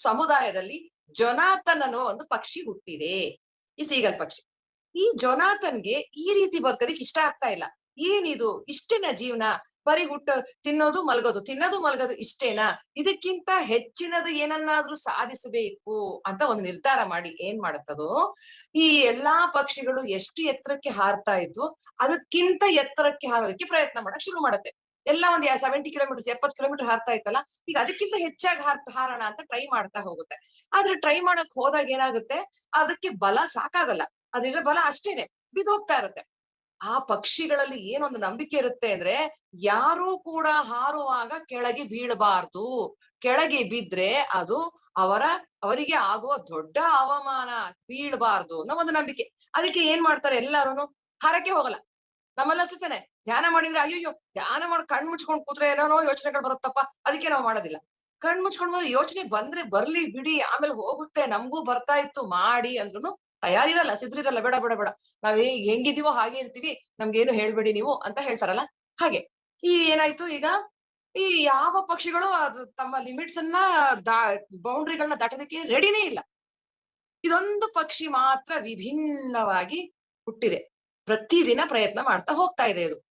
ಸಮುದಾಯದಲ್ಲಿ ಜೊನಾಥನ್ ಅನ್ನುವ ಒಂದು ಪಕ್ಷಿ ಹುಟ್ಟಿದೆ, ಈ ಸೀಗಲ್ ಪಕ್ಷಿ. ಈ ಜೊನಾಥನ್ಗೆ ಈ ರೀತಿ ಬದುಕೋದಿಕ್ ಇಷ್ಟ ಆಗ್ತಾ ಇಲ್ಲ. ಏನಿದು, ಇಷ್ಟೇನಾ ಜೀವನ? ಬರೀ ತಿನ್ನೋದು ಮಲ್ಗೋದು, ತಿನ್ನೋದು ಮಲ್ಗೋದು ಇಷ್ಟೇನಾ? ಇದಕ್ಕಿಂತ ಹೆಚ್ಚಿನದು ಏನನ್ನಾದ್ರೂ ಸಾಧಿಸಬೇಕು ಅಂತ ಒಂದು ನಿರ್ಧಾರ ಮಾಡಿ ಏನ್ ಮಾಡತ್ತದು, ಈ ಎಲ್ಲಾ ಪಕ್ಷಿಗಳು ಎಷ್ಟು ಎತ್ತರಕ್ಕೆ ಹಾರ್ತಾ ಇದ್ವು ಅದಕ್ಕಿಂತ ಎತ್ತರಕ್ಕೆ ಹಾರೋದಕ್ಕೆ ಪ್ರಯತ್ನ ಮಾಡಕ್ ಶುರು ಮಾಡತ್ತೆ. ಎಲ್ಲ ಒಂದ್ 70 ಕಿಲೋಮೀಟರ್ 70 ಕಿಲೋಮೀಟರ್ ಹಾರ್ತಾ ಇತ್ತಲ್ಲ, ಈಗ ಅದಕ್ಕಿಂತ ಹೆಚ್ಚಾಗಿ ಹಾರೋಣ ಅಂತ ಟ್ರೈ ಮಾಡ್ತಾ ಹೋಗುತ್ತೆ. ಆದ್ರೆ ಟ್ರೈ ಮಾಡಕ್ ಹೋದಾಗ ಏನಾಗುತ್ತೆ, ಅದಕ್ಕೆ ಬಲ ಸಾಕಾಗಲ್ಲ, ಅದ್ರಿಂದ ಬಲ ಅಷ್ಟೇನೆ ಬಿದ್ದೋಗ್ತಾ ಇರುತ್ತೆ. ಆ ಪಕ್ಷಿಗಳಲ್ಲಿ ಏನೊಂದು ನಂಬಿಕೆ ಇರುತ್ತೆ ಅಂದ್ರೆ, ಯಾರೂ ಕೂಡ ಹಾರುವಾಗ ಕೆಳಗೆ ಬೀಳಬಾರ್ದು, ಕೆಳಗೆ ಬಿದ್ರೆ ಅದು ಅವರಿಗೆ ಆಗುವ ದೊಡ್ಡ ಅವಮಾನ, ಬೀಳ್ಬಾರ್ದು ಅನ್ನೋ ಒಂದು ನಂಬಿಕೆ. ಅದಕ್ಕೆ ಏನ್ ಮಾಡ್ತಾರೆ ಎಲ್ಲಾರು, ಹಾರಕ್ಕೆ ಹೋಗಲ್ಲ. ನಮ್ಮಲ್ಲಿ ಅಷ್ಟೇನೆ, ಧ್ಯಾನ ಮಾಡಿದ್ರೆ ಅಯ್ಯೋ ಧ್ಯಾನ ಮಾಡಿ ಕಣ್ ಮುಚ್ಕೊಂಡ್ ಕೂತ್ರೆ ಏನೋ ಯೋಚನೆಗಳು ಬರುತ್ತಪ್ಪ, ಅದಕ್ಕೆ ನಾವು ಮಾಡೋದಿಲ್ಲ. ಕಣ್ ಮುಚ್ಕೊಂಡ್ ಯೋಚನೆ ಬಂದ್ರೆ ಬರ್ಲಿ ಬಿಡಿ, ಆಮೇಲೆ ಹೋಗುತ್ತೆ, ನಮ್ಗೂ ಬರ್ತಾ ಇತ್ತು ಮಾಡಿ ಅಂದ್ರುನು ತಯಾರಿರಲ್ಲ, ಸಿದ್ರಿರಲ್ಲ, ಬೇಡ ಬೇಡ ಬೇಡ, ನಾವ್ ಹೆಂಗಿದೀವೋ ಹಾಗೆ ಇರ್ತೀವಿ, ನಮ್ಗೇನು ಹೇಳ್ಬೇಡಿ ನೀವು ಅಂತ ಹೇಳ್ತಾರಲ್ಲ ಹಾಗೆ. ಈ ಏನಾಯ್ತು ಈಗ, ಈ ಯಾವ ಪಕ್ಷಿಗಳು ಅದು ತಮ್ಮ ಲಿಮಿಟ್ಸ್ ಅನ್ನ ಬೌಂಡ್ರಿಗಳನ್ನ ದಾಟೋದಕ್ಕೆ ರೆಡಿನೇ ಇಲ್ಲ. ಇದೊಂದು ಪಕ್ಷಿ ಮಾತ್ರ ವಿಭಿನ್ನವಾಗಿ ಹುಟ್ಟಿದೆ, ಪ್ರತಿದಿನ ಪ್ರಯತ್ನ ಮಾಡ್ತಾ ಹೋಗ್ತಾ ಇದೆ ಇದು.